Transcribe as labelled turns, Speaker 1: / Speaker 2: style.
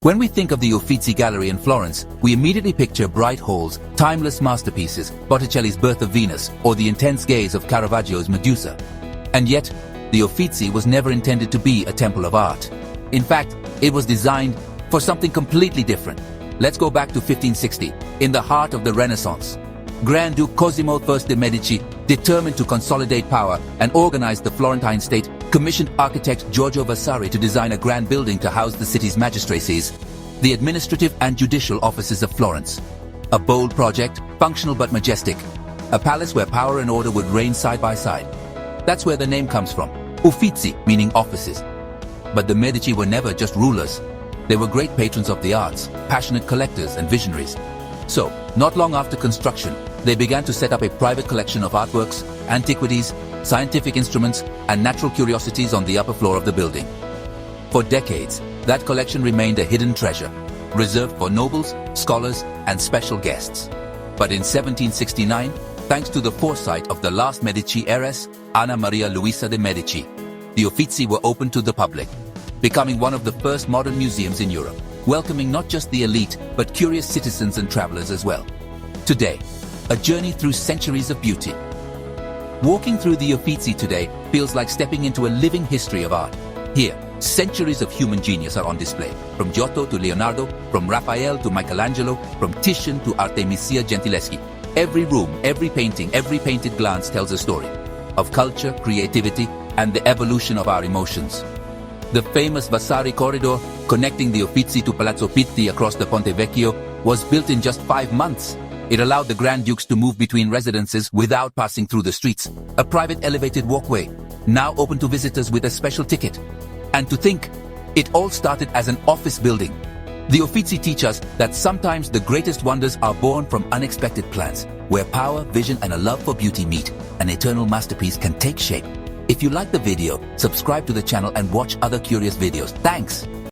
Speaker 1: When we think of the Uffizi Gallery in Florence, we immediately picture bright halls, timeless masterpieces, Botticelli's Birth of Venus, or the intense gaze of Caravaggio's Medusa. And yet, the Uffizi was never intended to be a temple of art. In fact, it was designed for something completely different. Let's go back to 1560, in the heart of the Renaissance. Grand Duke Cosimo I de' Medici, determined to consolidate power and organize the Florentine state, commissioned architect Giorgio Vasari to design a grand building to house the city's magistracies, the administrative and judicial offices of Florence. A bold project, functional but majestic. A palace where power and order would reign side by side. That's where the name comes from, Uffizi, meaning offices. But the Medici were never just rulers. They were great patrons of the arts, passionate collectors and visionaries. So, not long after construction, they began to set up a private collection of artworks, antiquities, scientific instruments, and natural curiosities on the upper floor of the building. For decades, that collection remained a hidden treasure, reserved for nobles, scholars, and special guests. But in 1769, thanks to the foresight of the last Medici heiress, Anna Maria Luisa de' Medici, the Uffizi were opened to the public, becoming one of the first modern museums in Europe, welcoming not just the elite, but curious citizens and travelers as well. Today, a journey through centuries of beauty. Walking through the Uffizi today feels like stepping into a living history of art. Here, centuries of human genius are on display, from Giotto to Leonardo, from Raphael to Michelangelo, from Titian to Artemisia Gentileschi. Every room, every painting, every painted glance tells a story of culture, creativity, and the evolution of our emotions. The famous Vasari corridor, connecting the Uffizi to Palazzo Pitti across the Ponte Vecchio, was built in just 5 months. It allowed the Grand Dukes to move between residences without passing through the streets. A private elevated walkway, now open to visitors with a special ticket. And to think, it all started as an office building. The Uffizi teach us that sometimes the greatest wonders are born from unexpected plans, where power, vision, and a love for beauty meet. An eternal masterpiece can take shape. If you like the video, subscribe to the channel and watch other curious videos. Thanks!